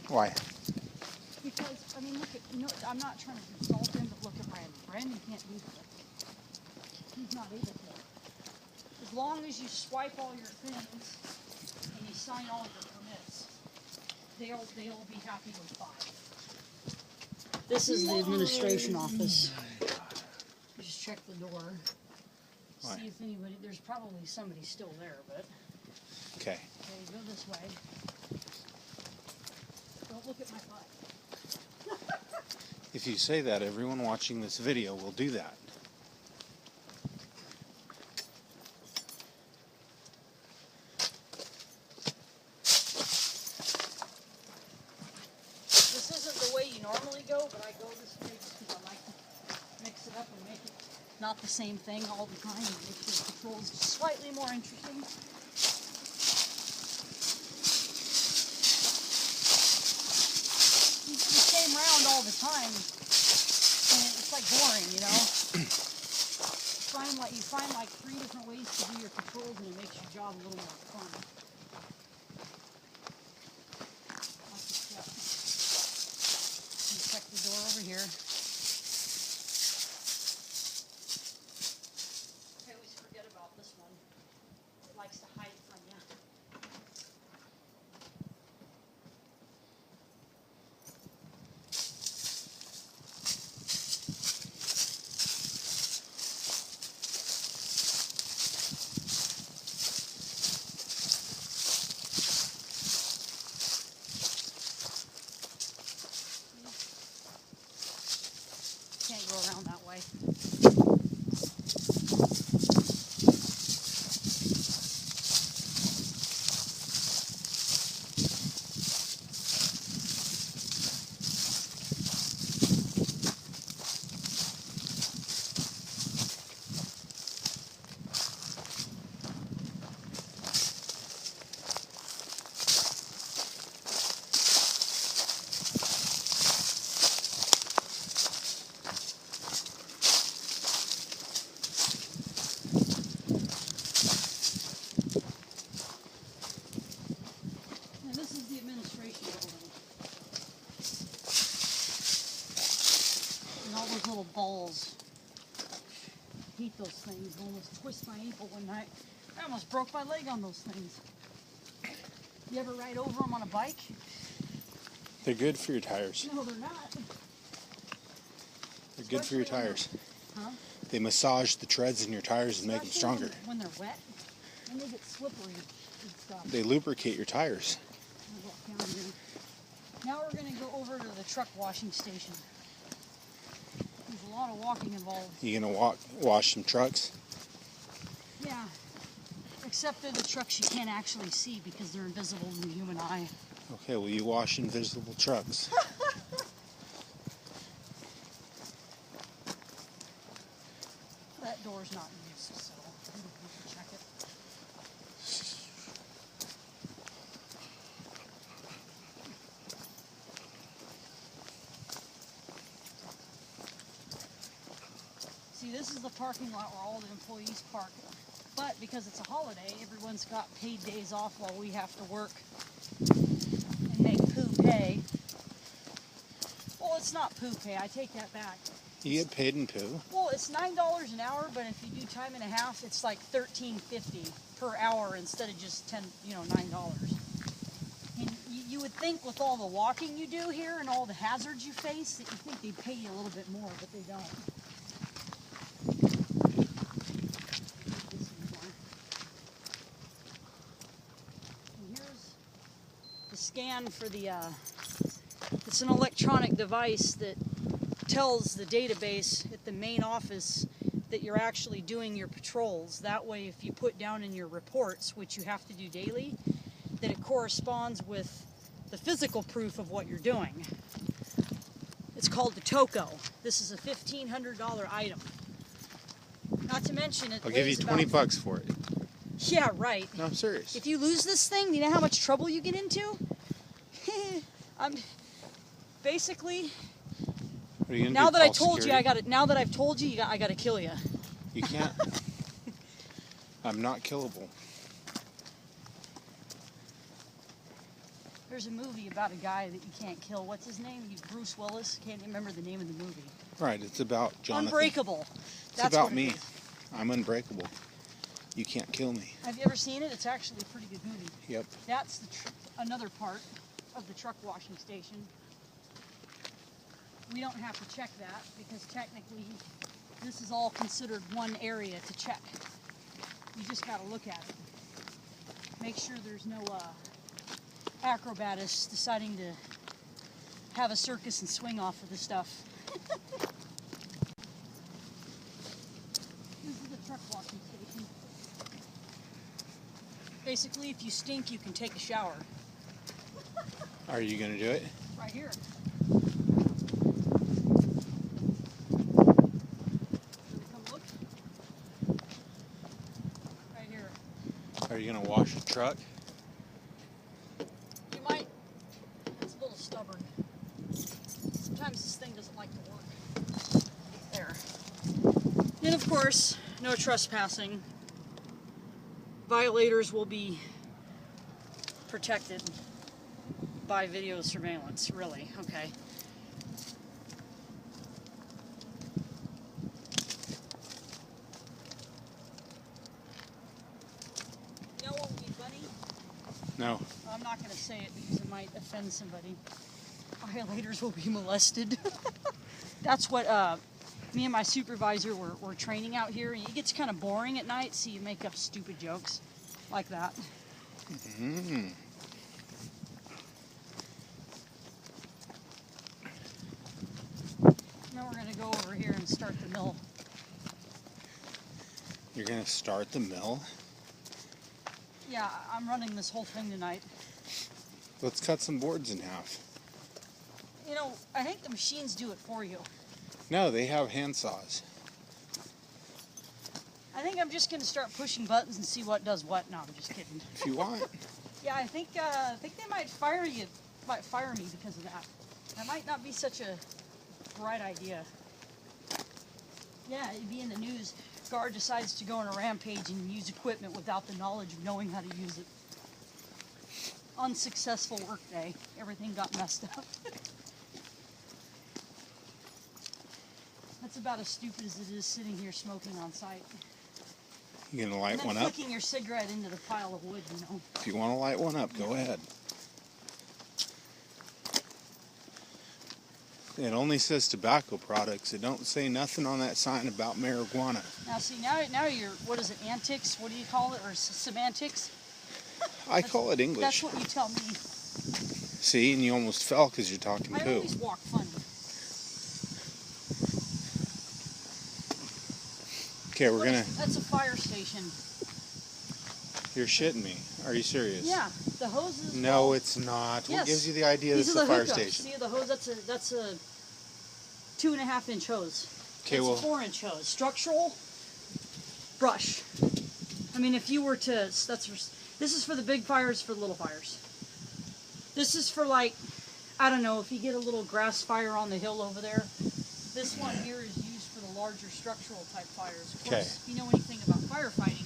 Why? Because, I mean, look at, no, I'm not trying to insult him, but look at Brandon. Brandon can't do that. He's not able to. As long as you swipe all your things and you sign all your permits, they'll be happy with 5. This is the administration office. Just check the door. Why? See if anybody, there's probably somebody still there, but. Okay. Okay, go this way. Don't look at my butt. If you say that, everyone watching this video will do that. This isn't the way you normally go, but I go this way just because I like to mix it up and make it not the same thing all the time and make the controls slightly more interesting. It's the same round all the time, and it's like boring, you know? You find like 3 different ways to do your controls, and it makes your job a little more fun. Check the door over here. I always forget about this one. It likes to hide from you. Can't go around that way. And this is the administration building. And all those little balls. I hate those things. I almost twist my ankle one night. I almost broke my leg on those things. You ever ride over them on a bike? They're good for your tires. No, they're not. They're good for your tires. Huh? They massage the treads in your tires and make them Especially stronger. when they're wet. And they get slippery and stuff. They lubricate your tires. I'll walk down here. Now we're going to go over to the truck washing station. There's a lot of walking involved. You gonna wash some trucks? Yeah. Except they're the trucks you can't actually see because they're invisible to the human eye. Okay, well you wash invisible trucks. That door's not used, so we can check it. See, this is the parking lot where all the employees park. But because it's a holiday, everyone's got paid days off while we have to work and make poo pay. Well, it's not poo pay. I take that back. You get paid in poo. Well, it's $9 an hour, but if you do time and a half, it's like $13.50 per hour instead of just $9. And you would think with all the walking you do here and all the hazards you face that you think they'd pay you a little bit more, but they don't. Scan for the, it's an electronic device that tells the database at the main office that you're actually doing your patrols. That way, if you put down in your reports, which you have to do daily, that it corresponds with the physical proof of what you're doing. It's called the TOCO. This is a $1,500 item. Not to mention it. I'll give you 20 bucks for it. Yeah, right. No, I'm serious. If you lose this thing, do you know how much trouble you get into? I'm basically. What are you gonna now do, that I call told security? you, I got it. Now that I've told you, I got to kill you. You can't. I'm not killable. There's a movie about a guy that you can't kill. What's his name? He's Bruce Willis. Can't remember the name of the movie. Right, it's about Jonathan. Unbreakable. It's That's about what it me. is. I'm unbreakable. You can't kill me. Have you ever seen it? It's actually a pretty good movie. Yep. That's another part of the truck washing station. We don't have to check that because technically this is all considered one area to check. You just got to look at it. Make sure there's no acrobatists deciding to have a circus and swing off of the stuff. This is the truck washing station. Basically, if you stink, you can take a shower. Are you going to do it? Right here. Come look. Right here. Are you going to wash a truck? You might. It's a little stubborn. Sometimes this thing doesn't like to work. There. And of course, no trespassing. Violators will be protected by video surveillance, really. Okay. You know what would be funny? No. I'm not going to say it because it might offend somebody. Violators will be molested. That's what me and my supervisor were training out here. It gets kind of boring at night, so you make up stupid jokes like that. Mm. Now we're going to go over here and start the mill. You're going to start the mill? Yeah, I'm running this whole thing tonight. Let's cut some boards in half. You know, I think the machines do it for you. No, they have hand saws. I think I'm just going to start pushing buttons and see what does what. No, I'm just kidding. If you want. Yeah, I think they might fire me because of that. That might not be such a bright idea. Yeah, it'd be in the news. Guard decides to go on a rampage and use equipment without the knowledge of knowing how to use it. Unsuccessful workday. Everything got messed up. That's about as stupid as it is sitting here smoking on site. You going to light And then one up? flicking your cigarette into the pile of wood, you know. If you want to light one up, go ahead. It only says tobacco products. It don't say nothing on that sign about marijuana. Now see, now you're, what is it, antics? What do you call it? Or semantics? I call it English. That's what you tell me. See, and you almost fell because you're talking I poo. always walk funny. Okay, we're gonna. That's a fire station. You're shitting me. Are you serious? Yeah, the hoses. No, it's not. Yes. What gives you the idea These this are is a the fire hookups. station? See the hose? That's a 2.5 inch hose. Okay, It's well, a 4 inch hose. Structural brush. I mean, if you were to, this is for the big fires, for the little fires. This is for, like, I don't know, if you get a little grass fire on the hill over there. This one here is used for the larger structural type fires. Of course, if you know anything about firefighting,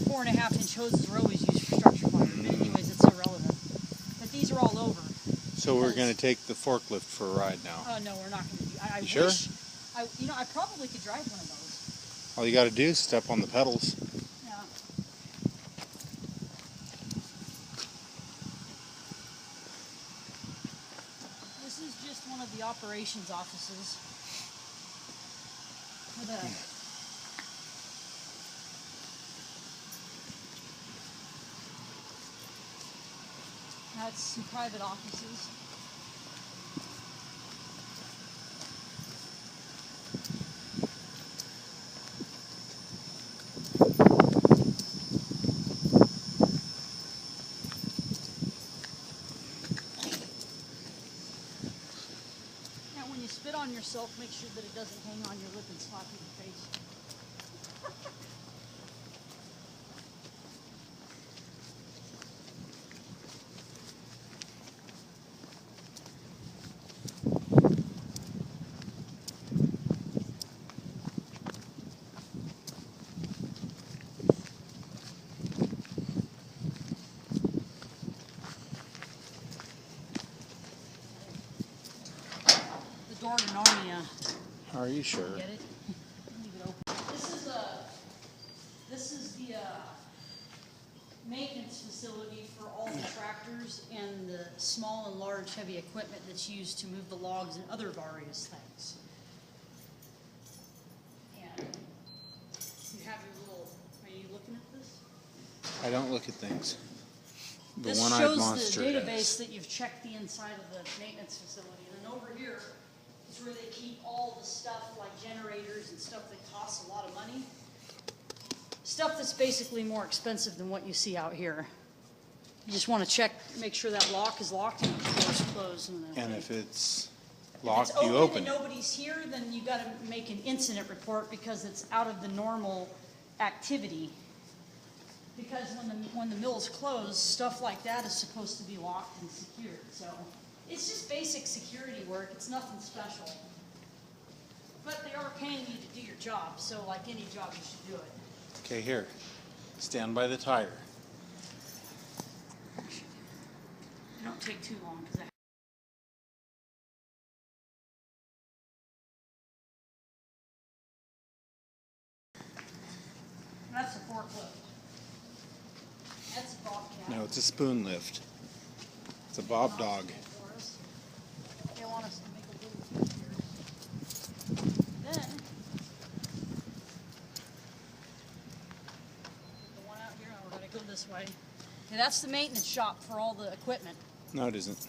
4.5 inch hoses are always used for structural fire. But anyways, it's irrelevant. But these are all over. so we're gonna take the forklift for a ride now. Oh no, we're not going to do. I You sure? wish. I probably could drive one of those. All you got to do is step on the pedals. Yeah. This is just one of the operations offices. For the That's some private offices. Now when you spit on yourself, make sure that it doesn't hang on your lip and slap you in the face. Jordan on me. Are you sure? Get it? Leave it open. This is the maintenance facility for all the tractors and the small and large heavy equipment that's used to move the logs and other various things. And you have your little, are you looking at this? I don't look at things. The This one-eyed shows monster the database does. that you've checked the inside of the maintenance facility. And then over here is where they keep all the stuff like generators and stuff that costs a lot of money. Stuff that's basically more expensive than what you see out here. You just want to check, make sure that lock is locked and the door's closed. And if it's If locked, it's you open open and it. nobody's here, then you got to make an incident report because it's out of the normal activity. Because when the mill's closed, stuff like that is supposed to be locked and secured. So it's just basic security work. It's nothing special. But they are paying you to do your job. So like any job, you should do it. Okay, here. Stand by the tire. It don't take too long because that's a forklift. That's a bobcat. No, it's a spoon lift. It's a Bob dog. For us. They want us to make a little bit here. Then the one out here, we're gonna go this way. And that's the maintenance shop for all the equipment. No, it isn't.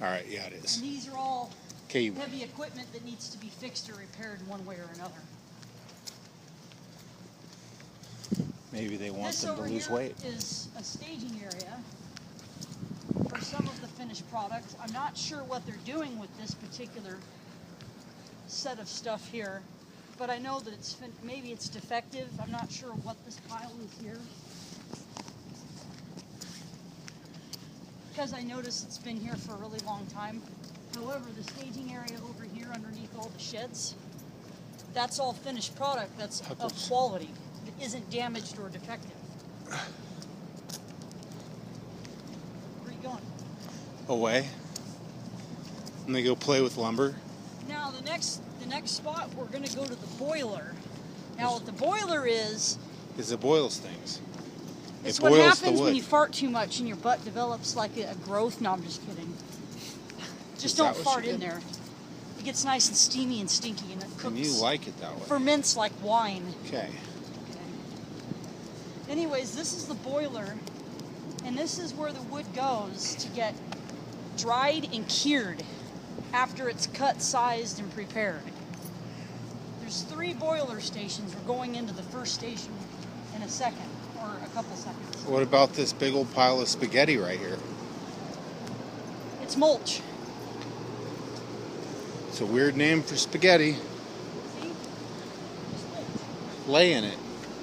All right, yeah, it is. And these are all Okay, heavy equipment that needs to be fixed or repaired in one way or another. maybe they want This them to over lose here weight. is a staging area for some of the finished product. I'm not sure what they're doing with this particular set of stuff here, but I know that it's maybe it's defective. I'm not sure what this pile is here. Because I noticed it's been here for a really long time. However, the staging area over here underneath all the sheds, that's all finished product that's of quality. That isn't damaged or defective. Where are you going? Away. And they go play with lumber. Now the next spot we're going to go to the boiler. Now what the boiler is It boils things. it's It what boils the happens when wood. you fart too much and your butt develops like a growth. No, I'm just kidding. Just Is don't that what fart she in did? there. It gets nice and steamy and stinky and it cooks. And you like it that way. Ferments like wine. Okay. Anyways, this is the boiler, and this is where the wood goes to get dried and cured after it's cut, sized, and prepared. There's 3 boiler stations. We're going into the first station in a second, or a couple seconds. What about this big old pile of spaghetti right here? It's mulch. It's a weird name for spaghetti. See? It's mulch. Lay in it.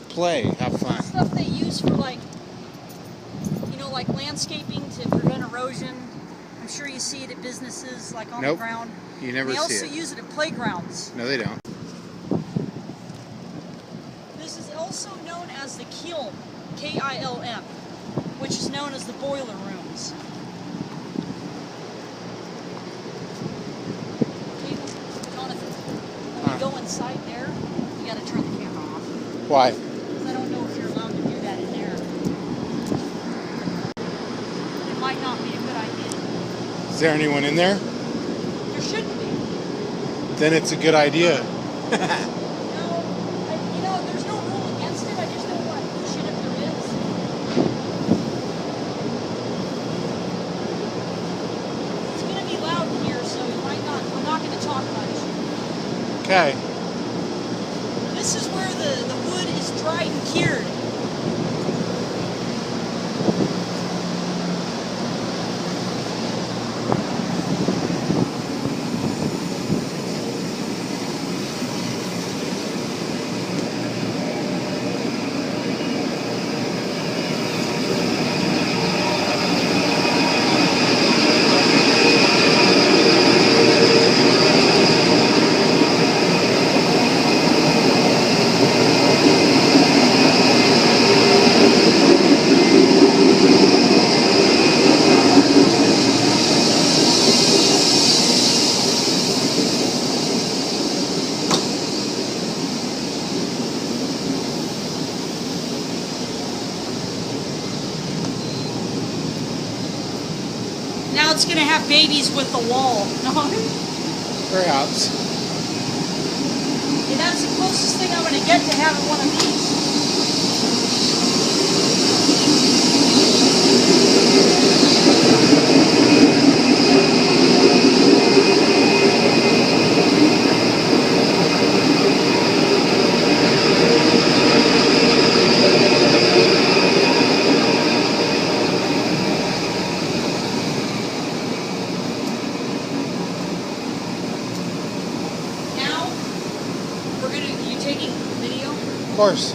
Play. Have fun. Stuff they use for like landscaping to prevent erosion. I'm sure you see it at businesses like on the Nope. ground. You never They see also it. use it at playgrounds. No, they don't. This is also known as the kiln, K-I-L-M, which is known as the boiler rooms. Okay, Jonathan, when you go inside there, you gotta turn the camera off. Why? Because I don't know if you're allowed to do that in there. It might not be a good idea. Is there anyone in there? There shouldn't be. Then it's a good idea. No, there's no rule against it. I just don't want to push it if there is. It's going to be loud in here, so you might not. I'm not going to talk much. Okay. This is where the wood is dried and cured. Now it's gonna have babies with the wall. Perhaps. Yeah, that's the closest thing I'm gonna get to having one of these. Of course.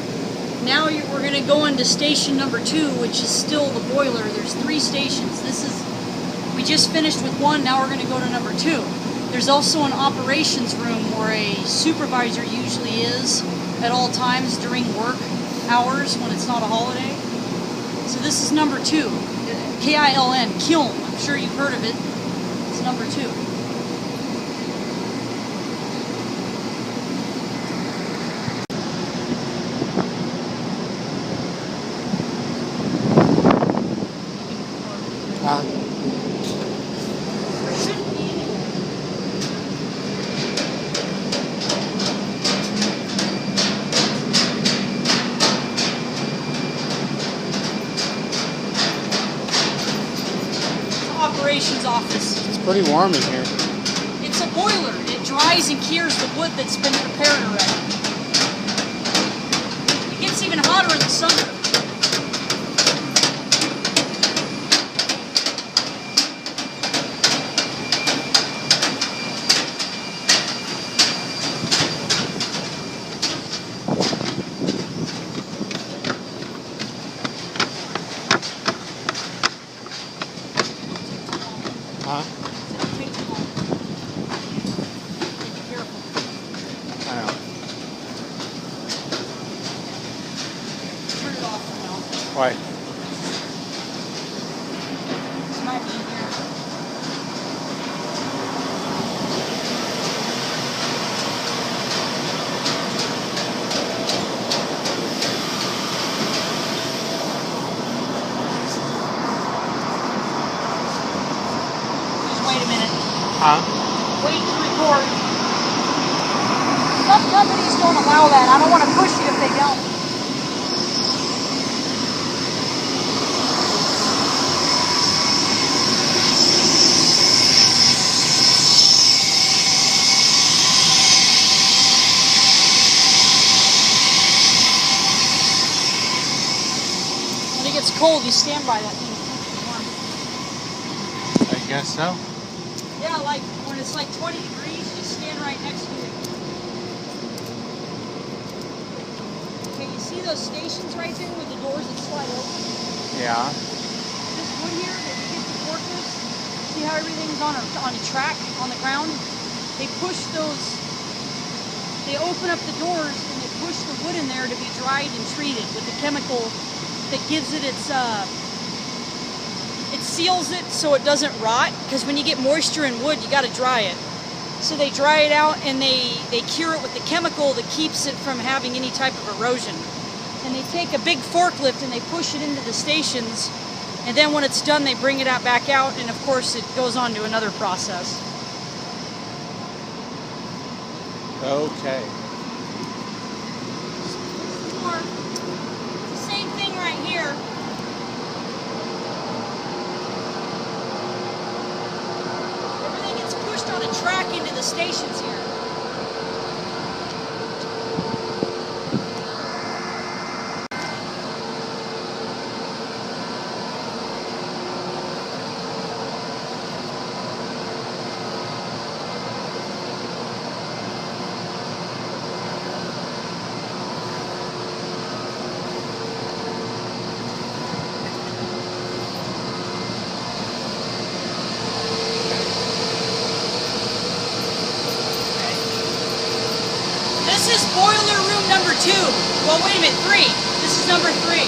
Now we're going to go into station number 2, which is still the boiler. There's 3 stations. We just finished with 1, now we're going to go to number 2. There's also an operations room where a supervisor usually is at all times during work hours when it's not a holiday. So this is number 2. K-I-L-N, kiln. I'm sure you've heard of it. It's number 2. Operations office. It's pretty warm in here. It's a boiler. It dries and cures the wood that's been prepared already. It gets even hotter in the summer. Huh? Take them all. Be careful. I know. Turn it off for now. Why? It might be in here. Just wait a minute. Huh? Wait to record. Some companies don't allow that. I don't want to push you if they don't. When it gets cold, you stand by that thing. I guess so. Yeah, like when it's like 20 degrees, you stand right next to it. Okay, you see those stations right there with the doors that slide open? Yeah. This wood here that you get the forklifts, see how everything's on a track on the ground? They push those, they open up the doors and they push the wood in there to be dried and treated with the chemical that gives it its, it seals it so it doesn't rot, because when you get moisture in wood, you got to dry it. So they dry it out and they cure it with the chemical that keeps it from having any type of erosion. And they take a big forklift and they push it into the stations, and then when it's done, they bring it out back out, and of course it goes on to another process. Okay. Or, it's the same thing right here. Everything gets pushed on a track into the stations here. This is boiler room number 2. Well, wait a minute, 3. This is number 3.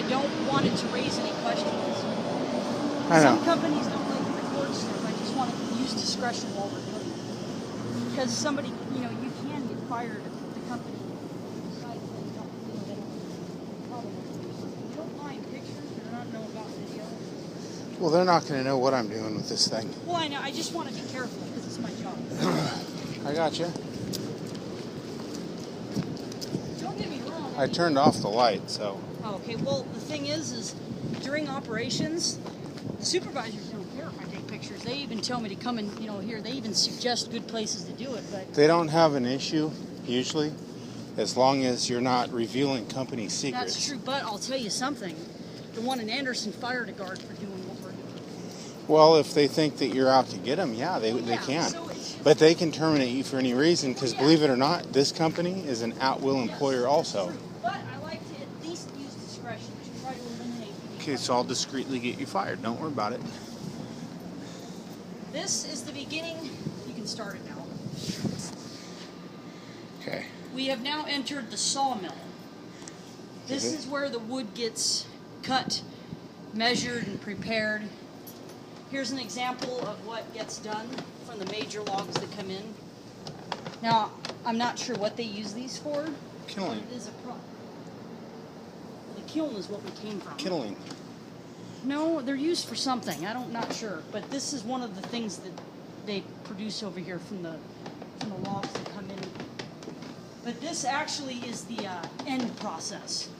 I don't want it to raise any questions. I know. Some companies don't like to record stuff. I just want to use discretion while we're doing it. Because somebody, you can get fired if the company decides they don't, they don't probably you don't mind pictures, they're not know about video. Well, they're not going to know what I'm doing with this thing. Well, I know. I just want to be careful because it's my job. I got you. Don't get me wrong. I turned off the light, so. Oh, okay. Well, the thing is during operations, the supervisors don't care if I take pictures. They even tell me to come and, here. They even suggest good places to do it. But They don't have an issue, usually, as long as you're not revealing company secrets. that's true. But I'll tell you something. The one in Anderson fired a guard for doing what we're doing. Well, if they think that you're out to get them, yeah, they can. So But they can terminate you for any reason, because Yeah. believe it or not, this company is an at-will employer also. True. But I like to at least use discretion to try to eliminate. Okay, so I'll discreetly get you fired. Don't worry about it. This is the beginning. You can start it now. Okay. We have now entered the sawmill. This is where the wood gets cut, measured, and prepared. Here's an example of what gets done from the major logs that come in. Now, I'm not sure what they use these for. Killing. It is the kiln is what we came from. Killing. No, they're used for something. Not sure. But this is one of the things that they produce over here from the logs that come in. But this actually is the end process.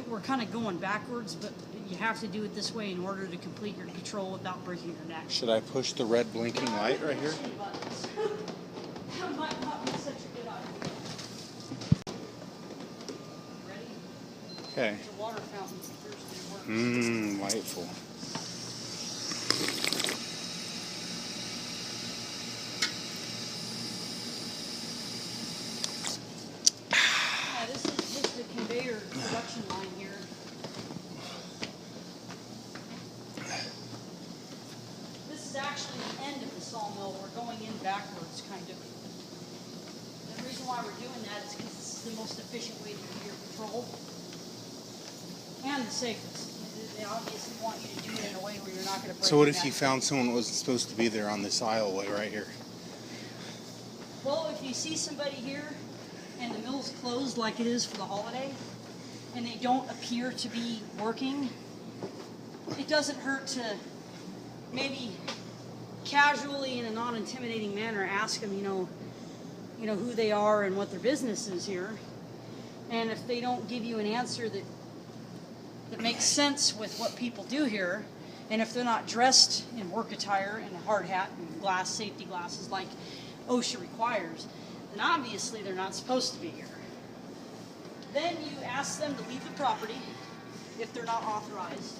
We're kind of going backwards, but you have to do it this way in order to complete your control without breaking your neck. Should I push the red blinking light right here? That might not be such a good idea. Ready? Okay. The water fountain's the first thing works. Delightful. Yeah, this is just a conveyor production line here. This is actually the end of the sawmill. We're going in backwards, kind of. The reason why we're doing that is because this is the most efficient way to do your patrol. And the safest. They obviously want you to do it in a way where you're not going to break So what your if you neck. found someone that wasn't supposed to be there on this aisleway right here? Well, if you see somebody here and the mill's closed like it is for the holiday, and they don't appear to be working, it doesn't hurt to maybe casually, in a non-intimidating manner, ask them, who they are and what their business is here. And if they don't give you an answer that makes sense with what people do here, and if they're not dressed in work attire and a hard hat and safety glasses like OSHA requires, then obviously they're not supposed to be here. Then you ask them to leave the property if they're not authorized.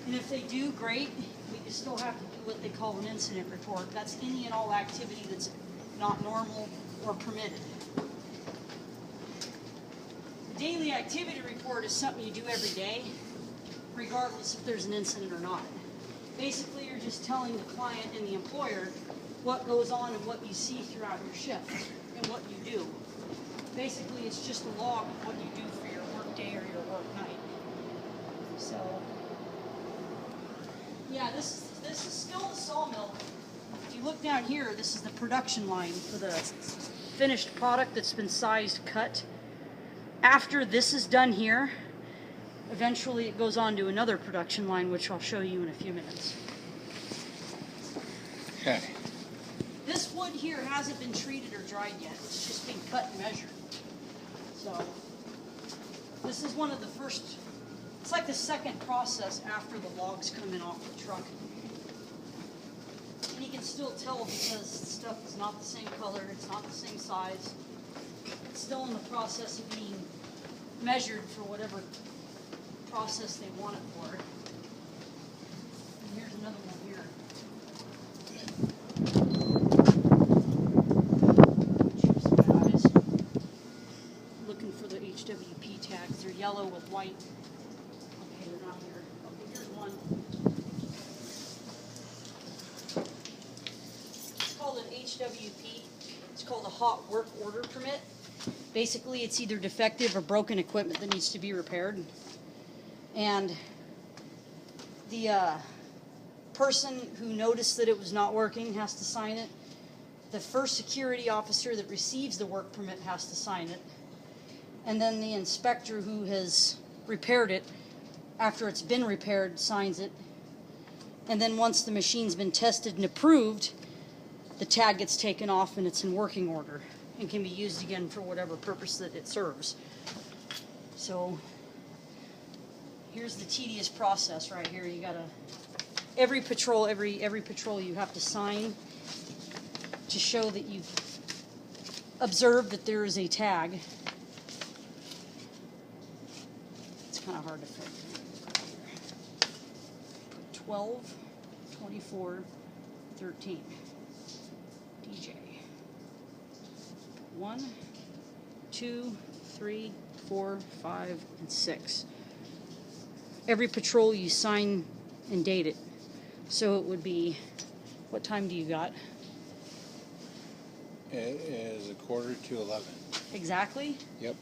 And if they do, great. We still have to do what they call an incident report. That's any and all activity that's not normal or permitted. The daily activity report is something you do every day, regardless if there's an incident or not. Basically, you're just telling the client and the employer what goes on and what you see throughout your shift and what you do. Basically, it's just a log of what you do for your work day or your work night. So, yeah, this is still the sawmill. If you look down here, this is the production line for the finished product that's been sized, cut. After this is done here, eventually it goes on to another production line, which I'll show you in a few minutes. Okay. This wood here hasn't been treated or dried yet. It's just been cut and measured. So, this is one of the first, it's like the second process after the logs come in off the truck. And you can still tell because the stuff is not the same color, it's not the same size. It's still in the process of being measured for whatever process they want it for. And here's another one here. Guys, looking for the HWP tags. They're yellow with white. Okay, they're not here. Okay, here's one. It's called an HWP. It's called a hot work order permit. Basically, it's either defective or broken equipment that needs to be repaired. And the person who noticed that it was not working has to sign it. The first security officer that receives the work permit has to sign it. And then the inspector who has repaired it, after it's been repaired, signs it. And then once the machine's been tested and approved, the tag gets taken off and it's in working order and can be used again for whatever purpose that it serves. So here's the tedious process right here. You gotta, every patrol you have to sign to show that you've observed that there is a tag. It's kind of hard to fit. 12, 24, 13. DJ. 1, 2, 3, 4, 5, and 6. Every patrol you sign and date it. So it would be, what time do you got? It is 11:45. Exactly? Yep.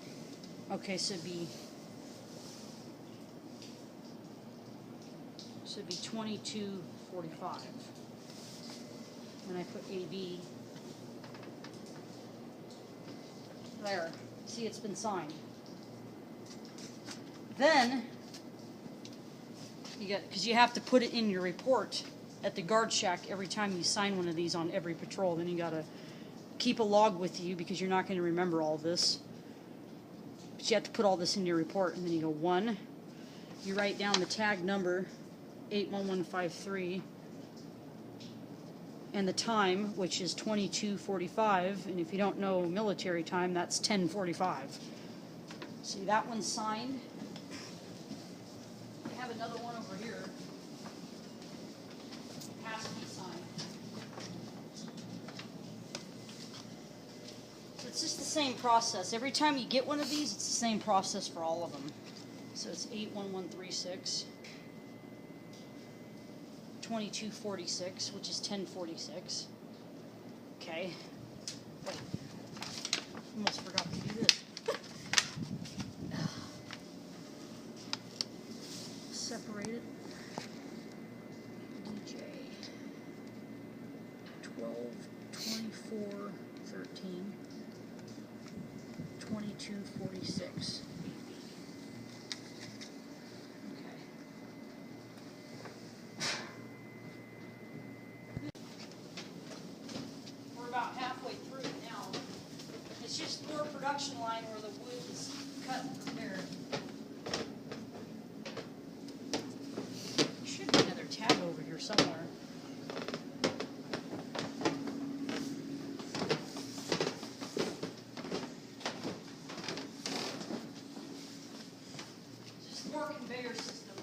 Okay, so it'd be 22:45. When I put AB there. See, it's been signed. Then you got, because you have to put it in your report at the guard shack every time you sign one of these on every patrol. Then you got to keep a log with you because you're not going to remember all this. But you have to put all this in your report, and then you go 1. You write down the tag number 81153 and the time, which is 22:45, and if you don't know military time, that's 10:45. See, that one's signed. I have another one over here. Has to be signed. So it's just the same process. Every time you get one of these, it's the same process for all of them. So it's 81136. 22:46, which is 10:46. Okay. Wait. Almost forgot to do this. Separate it. DJ. 12, 24, 13. 22:46. About halfway through it now. It's just more production line where the wood is cut and prepared. There should be another tab over here somewhere. It's just more conveyor system.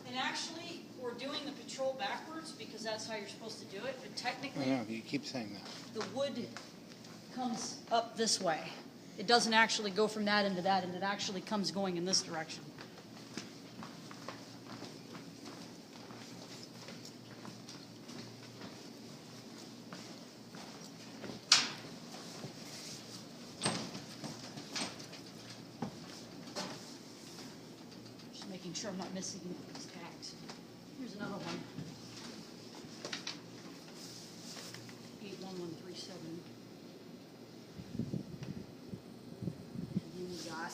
And actually, we're doing the patrol backwards because that's how you're supposed to do it, but technically, I know, you keep saying that. the wood comes up this way. It doesn't actually go from that end to that end. It actually comes going in this direction. Just making sure I'm not missing these tags. Here's another one. 81137. And then we got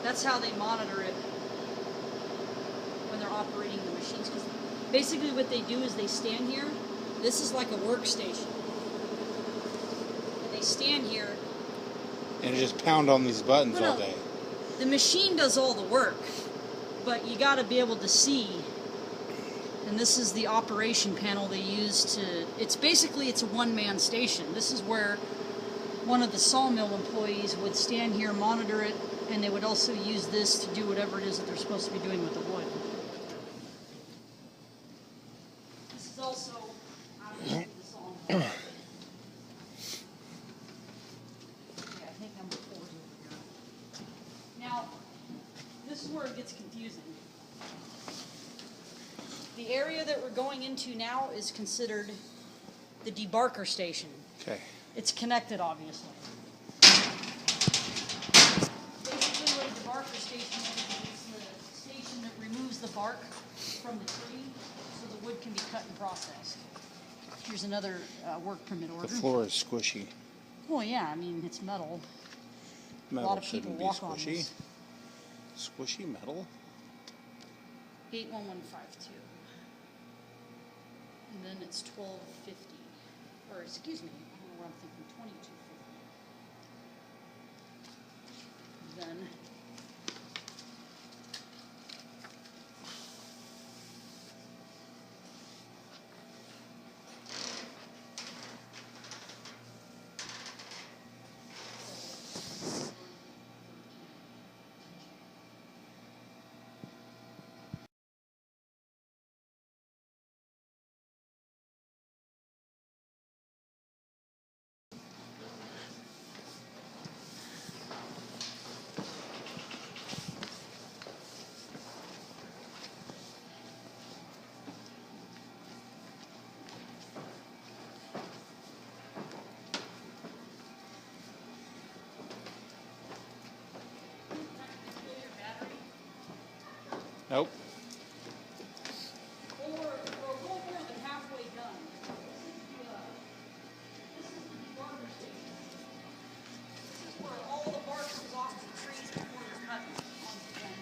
that's how they monitor it when they're operating the machines. Because basically what they do is they stand here. This is like a workstation. And they stand here. And just pound on these buttons Well, all day. The machine does all the work, but you got to be able to see. And this is the operation panel they use to, it's a one-man station. This is where one of the sawmill employees would stand here, monitor it, and they would also use this to do whatever it is that they're supposed to be doing with the wood. This is also out of the sawmill. it gets confusing. The area that we're going into now is considered the debarker station. Okay. It's connected, obviously. Basically, what a debarker station is the station that removes the bark from the tree so the wood can be cut and processed. Here's another work permit order. The floor is squishy. Well, yeah, I mean, it's metal. Metal A lot of people shouldn't be walk on squishy. this. Squishy metal? 81152. And then it's 1250. Or, excuse me, I don't know what I'm thinking, 2250. Then Nope. We're a little more than halfway done. This is the debarker station. This is where all the bark is off the trees before they're cut onto them.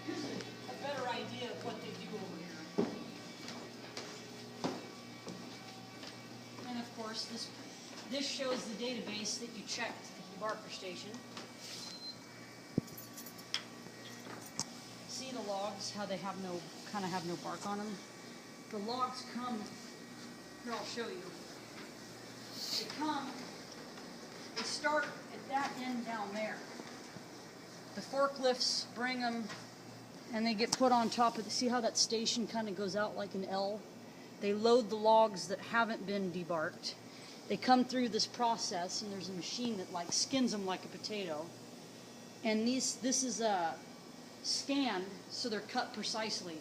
Here's a better idea of what they do over here. And of course, this shows the database that you checked at the debarker station. See the logs, how they have kind of have no bark on them? The logs come, here I'll show you. They start at that end down there. The forklifts bring them and they get put on top of see how that station kind of goes out like an L? They load the logs that haven't been debarked. They come through this process and there's a machine that like skins them like a potato. And this is a scanned so they're cut precisely.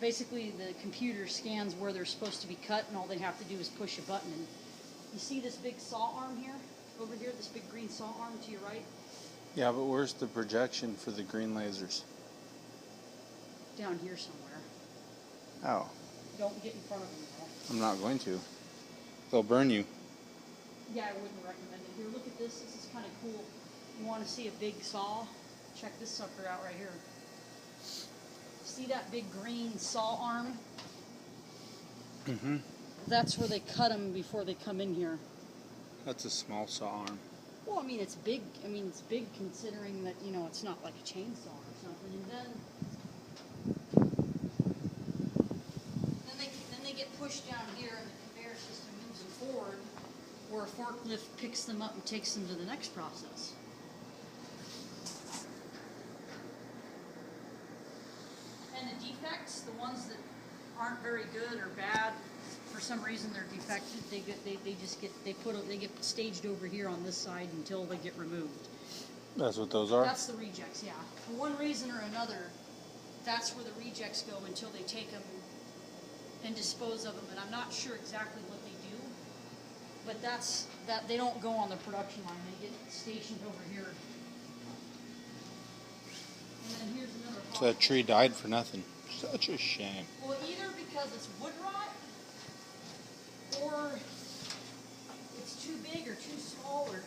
Basically, the computer scans where they're supposed to be cut, and all they have to do is push a button. And you see this big saw arm here? Over here, this big green saw arm to your right? Yeah, but where's the projection for the green lasers? Down here somewhere. Oh. Don't get in front of them, though. I'm not going to. They'll burn you. Yeah, I wouldn't recommend it. Here, look at this. This is kind of cool. You want to see a big saw? Check this sucker out right here. See that big green saw arm? Mm-hmm. That's where they cut them before they come in here. That's a small saw arm. Well, I mean, it's big. I mean, it's big considering that, you know, it's not like a chainsaw or something. And then they get pushed down here, and the conveyor system moves them forward, where a forklift picks them up and takes them to the next process. And the defects, the ones that aren't very good or bad, for some reason they're defective. They get staged over here on this side until they get removed. That's what those are? That's the rejects, yeah. For one reason or another, that's where the rejects go until they take them and dispose of them. And I'm not sure exactly what they do, but they don't go on the production line. They get stationed over here. And then here's another. So that tree died for nothing. Such a shame. Well, either because it's wood rot, or it's too big or too small, or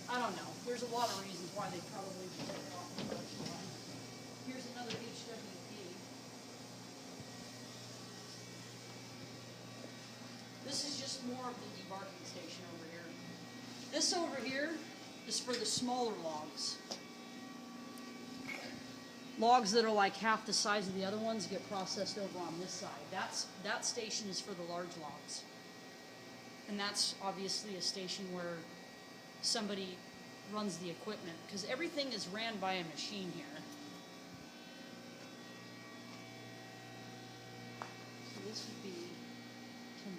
I don't know. There's a lot of reasons why they probably took it off the production line. Here's another HWP. This is just more of the debarking station over here. This over here is for the smaller logs. Logs that are like half the size of the other ones get processed over on this side. That station is for the large logs. And that's obviously a station where somebody runs the equipment, because everything is ran by a machine here. So this would be 1053.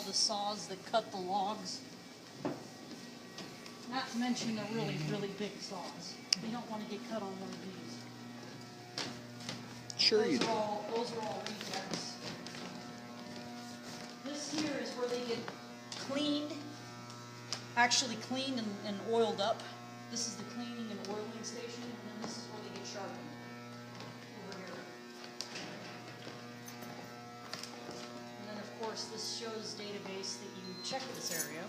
the saws that cut the logs. Not to mention the really, really big saws. You don't want to get cut on one of these. Sure you do. Those are all rejects. This here is where they get cleaned, actually cleaned and oiled up. This is the cleaning and oiling station, and then this is where they get sharpened. Over here. And then of course this shows database that you check this area.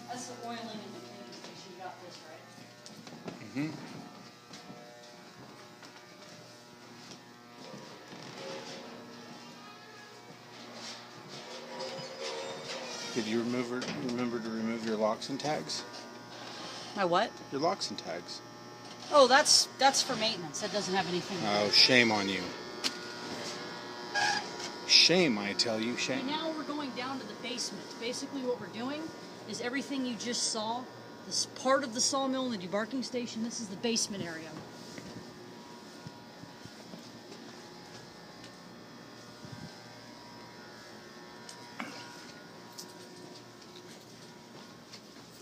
That's the oiling and the cleaning station. You got this, right? Mm-hmm. Did you remember to remove your locks and tags? My what? Your locks and tags. Oh, that's for maintenance. That doesn't have anything to do Oh, with it. shame on you. Shame, I tell you, Okay, shame. now we're going down to the basement. Basically what we're doing is everything you just saw, this part of the sawmill and the debarking station, this is the basement area.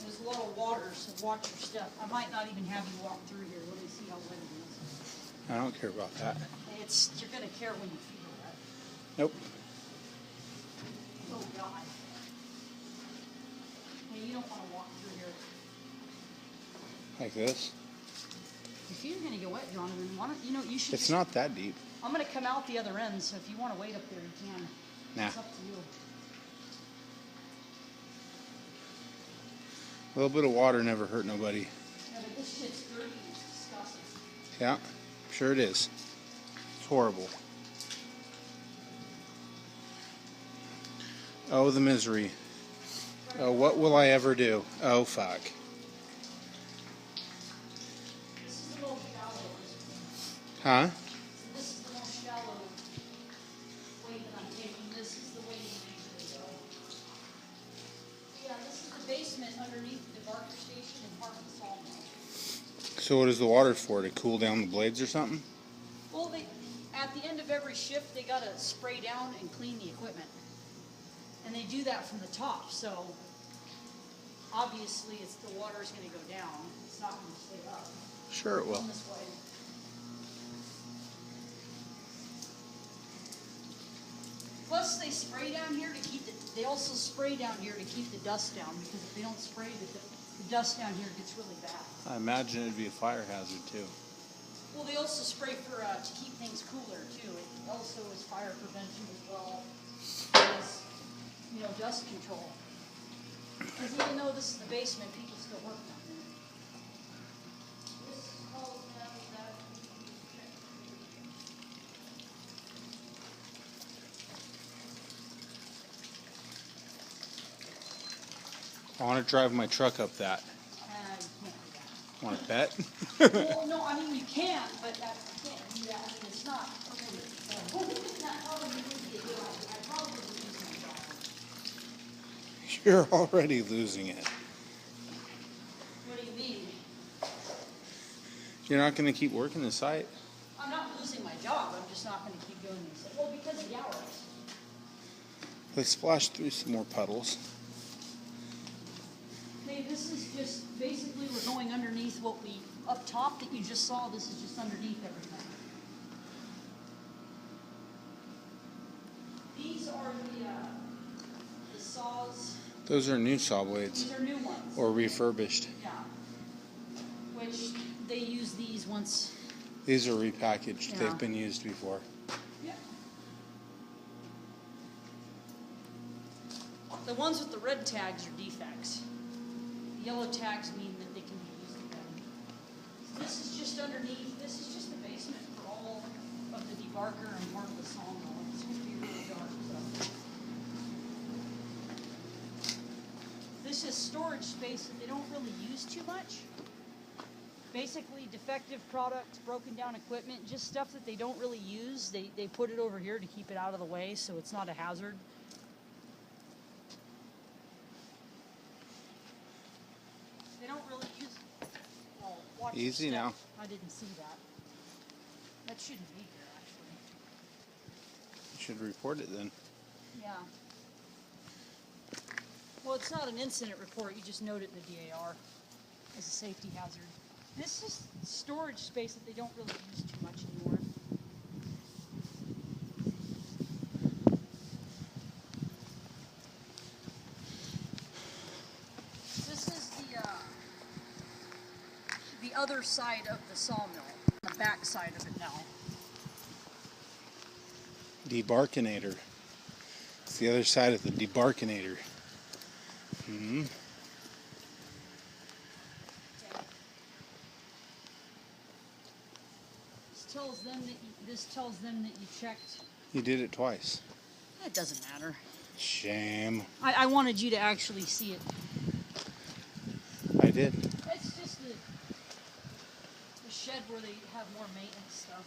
There's a lot of water, so watch your step. I might not even have you walk through here. Let me see how wet it is. I don't care about that. You're gonna care when you feel that. Nope. Oh God. Hey, you don't want to walk through here. Like this. Your feet are gonna get wet, Jonathan. Why don't you should It's just, not that deep. I'm gonna come out the other end, so if you want to wait up there, you can. Nah. It's up to you. A little bit of water never hurt nobody. Yeah, but this shit's dirty and it's disgusting. Yeah, sure it is. It's horrible. Oh, the misery. Oh, what will I ever do? Oh, fuck. This is the most shallow. Huh? This is the most shallow way that I'm taking. This is the way you usually go. Yeah, this is the basement underneath the debarker station and part of the sawmill. So what is the water for? To cool down the blades or something? Well, at the end of every shift, they gotta spray down and clean the equipment. And they do that from the top, so obviously the water is going to go down. It's not going to stay up. Sure it will. Come this way. Plus, they spray down here to keep they also spray down here to keep the dust down, because if they don't spray, the dust down here gets really bad. I imagine it'd be a fire hazard too. Well, they also spray for to keep things cooler too. It also is fire prevention as well as dust control. Because even though this is the basement, people still work down there. This is called that. I want to drive my truck up that. You can't do Want to bet? that. Well, no, I mean you can, but you can't do that. I mean it's not. It's not probably would be a good idea. I probably would use my job. You're already losing it. What do you mean? You're not going to keep working the site? I'm not losing my job. I'm just not going to keep doing these. Well, because of the hours. Let's splash through some more puddles. Okay, this is just basically we're going underneath what we up top that you just saw. This is just underneath everything. These are the saws. Those are new saw blades. These are new ones. Or refurbished. Yeah. Which they use these once. These are repackaged. Yeah. They've been used before. Yeah. The ones with the red tags are defects. The yellow tags mean that they can be used again. So this is just underneath. This is just the basement for all of the debarker and part of the sawmill. It's going to be really dark. So. This is storage space that they don't really use too much. Basically, defective products, broken down equipment, just stuff that they don't really use. They put it over here to keep it out of the way so it's not a hazard. They don't really use. Well, watch your Easy step. now. I didn't see that. That shouldn't be here, actually. You should report it then. Yeah. Well, it's not an incident report. You just note it in the DAR as a safety hazard. This is storage space that they don't really use too much anymore. This is the other side of the sawmill, the back side of it now. Debarkinator. It's the other side of the debarkinator. Mm-hmm. This tells them that you checked. You did it twice. It doesn't matter. Shame. I wanted you to actually see it. I did. It's just the shed where they have more maintenance stuff.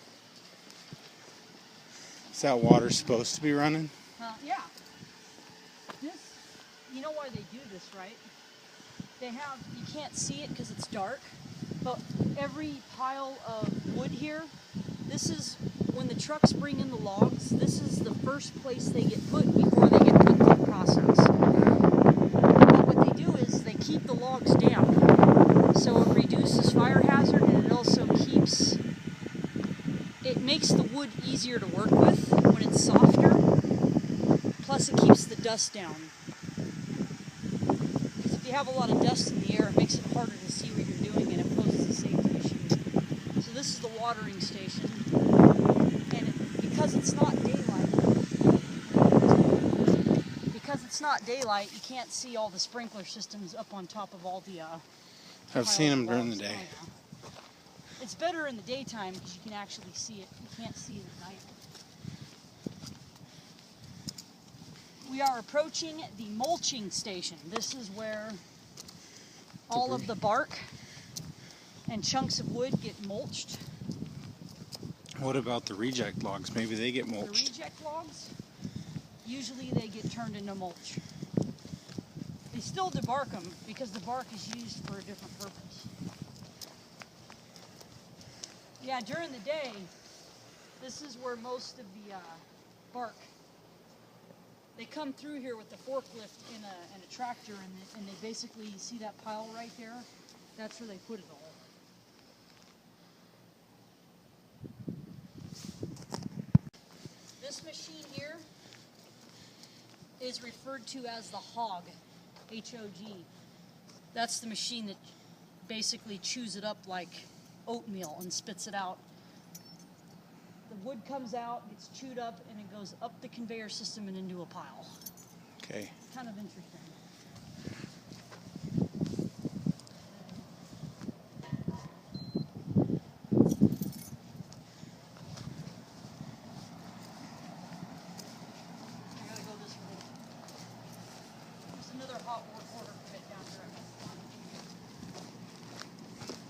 Is that water supposed to be running? Yeah. This, you know why they do this, right? They have, you can't see it because it's dark, but every pile of wood here, this is, when the trucks bring in the logs, this is the first place they get put before they get put through the process. But what they do is they keep the logs damp, so it reduces fire hazard, and it also keeps, it makes the wood easier to work with when it's softer, plus it keeps the dust down. Because if you have a lot of dust in the air, it makes it harder to see what you're doing, and it poses a safety issue. So this is the watering station, and because it's not daylight, you can't see all the sprinkler systems up on top of all the I've seen them during the day. It's better in the daytime because you can actually see it. You can't see it at night. We are approaching the mulching station. This is where all of the bark and chunks of wood get mulched. What about the reject logs? Maybe they get mulched. The reject logs, usually they get turned into mulch. They still debark them because the bark is used for a different purpose. Yeah, during the day, this is where most of the bark, they come through here with the forklift in a tractor, and they basically, see that pile right there? That's where they put it all. This machine here is referred to as the hog, H-O-G. That's the machine that basically chews it up like oatmeal and spits it out. The wood comes out, gets chewed up, and it goes up the conveyor system and into a pile. Okay. It's kind of interesting. I gotta go this way. There's another hot work order permit down here.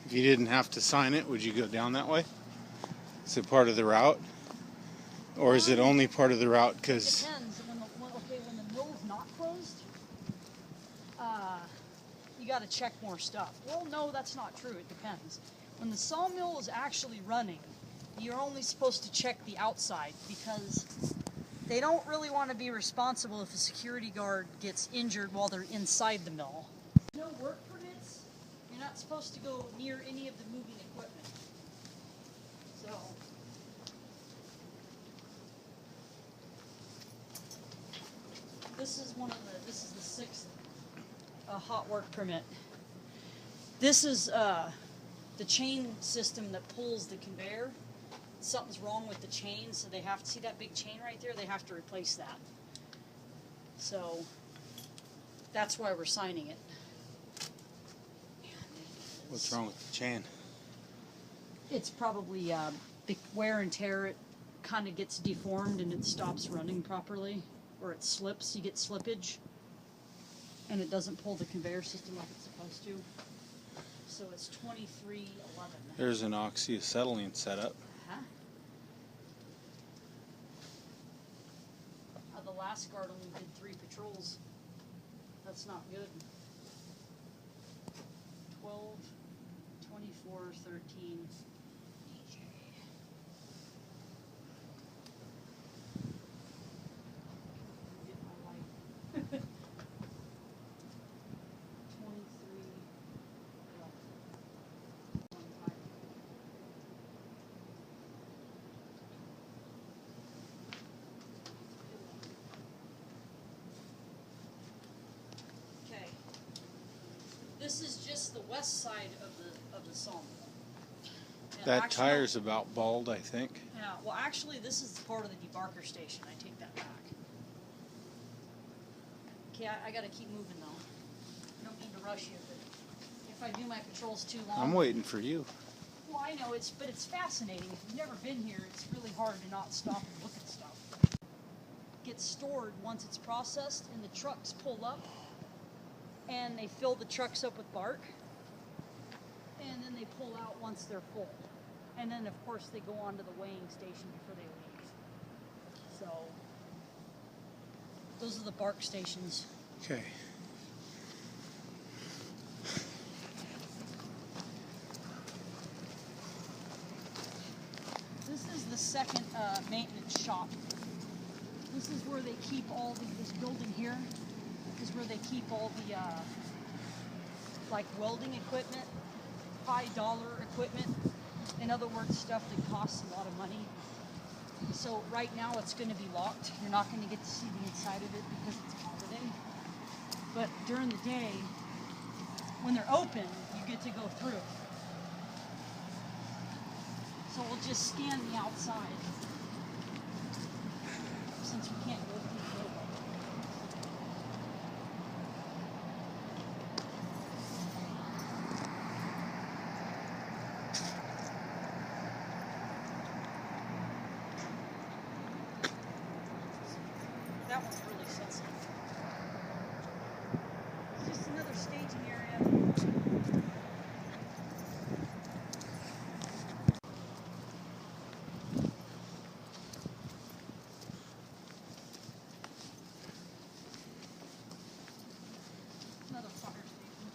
If you didn't have to sign it, would you go down that way? Is it part of the route? Or is it only part of the route because... It depends. When the mill's not closed, you got to check more stuff. Well, no, that's not true. It depends. When the sawmill is actually running, you're only supposed to check the outside because they don't really want to be responsible if a security guard gets injured while they're inside the mill. No work permits. You're not supposed to go near any of the moving equipment. So... This is the sixth hot work permit. This is the chain system that pulls the conveyor. Something's wrong with the chain, so they have to see that big chain right there. They have to replace that. So that's why we're signing it. What's wrong with the chain? It's probably the wear and tear. It kind of gets deformed and it stops running properly. Or it slips, you get slippage, and it doesn't pull the conveyor system like it's supposed to. So it's 2311. There's an oxyacetylene setup. Huh? The last guard only did 3 patrols. That's not good. 12, 24, 13. This is just the west side of the sawmill. And That actually- tire's about bald, I think. Yeah, well actually this is part of the debarker station. I take that back. Okay, I gotta keep moving though. I don't mean to rush you, but if I do my patrols too long. I'm waiting for you. Well, I know, but it's fascinating. If you've never been here, it's really hard to not stop and look at stuff. It gets stored once it's processed, and the trucks pull up, and they fill the trucks up with bark, and then they pull out once they're full. And then, of course, they go on to the weighing station before they leave. So, those are the bark stations. Okay. This is the second maintenance shop. This is where they keep all this building here is where they keep all the like welding equipment, high dollar equipment. In other words, stuff that costs a lot of money. So right now it's going to be locked. You're not going to get to see the inside of it because it's a holiday. But during the day, when they're open, you get to go through. So we'll just scan the outside since we can't go through the building. That one's really sensitive. It's just another staging area. Another fire station.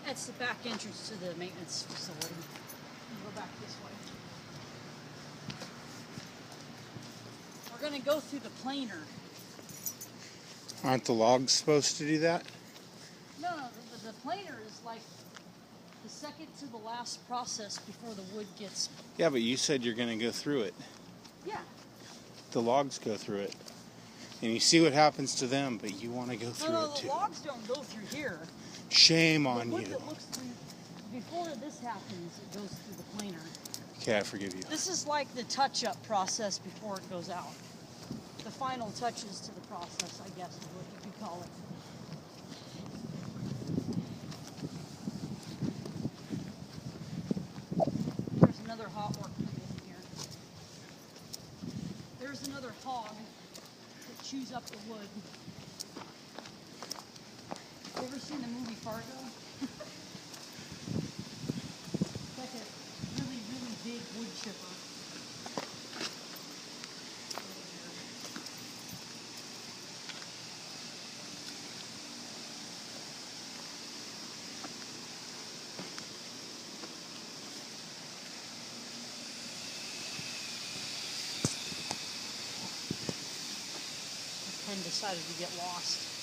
That's the back entrance to the maintenance facility. You go back this way. We're going to go through the planer. Aren't the logs supposed to do that? No, the planer is like the second to the last process before the wood gets. Yeah, but you said you're going to go through it. Yeah. The logs go through it. And you see what happens to them, but you want to go through No, it the too. logs don't go through here. Shame The on wood you. that looks through, before this happens, it goes through the planer. Okay, I forgive you. This is like the touch-up process before it goes out. The final touches to the process, I guess, is what you could call it. There's another hot work in here. There's another hog that chews up the wood. You ever seen the movie Fargo? It's like a really, really big wood chipper. This pen decided to get lost.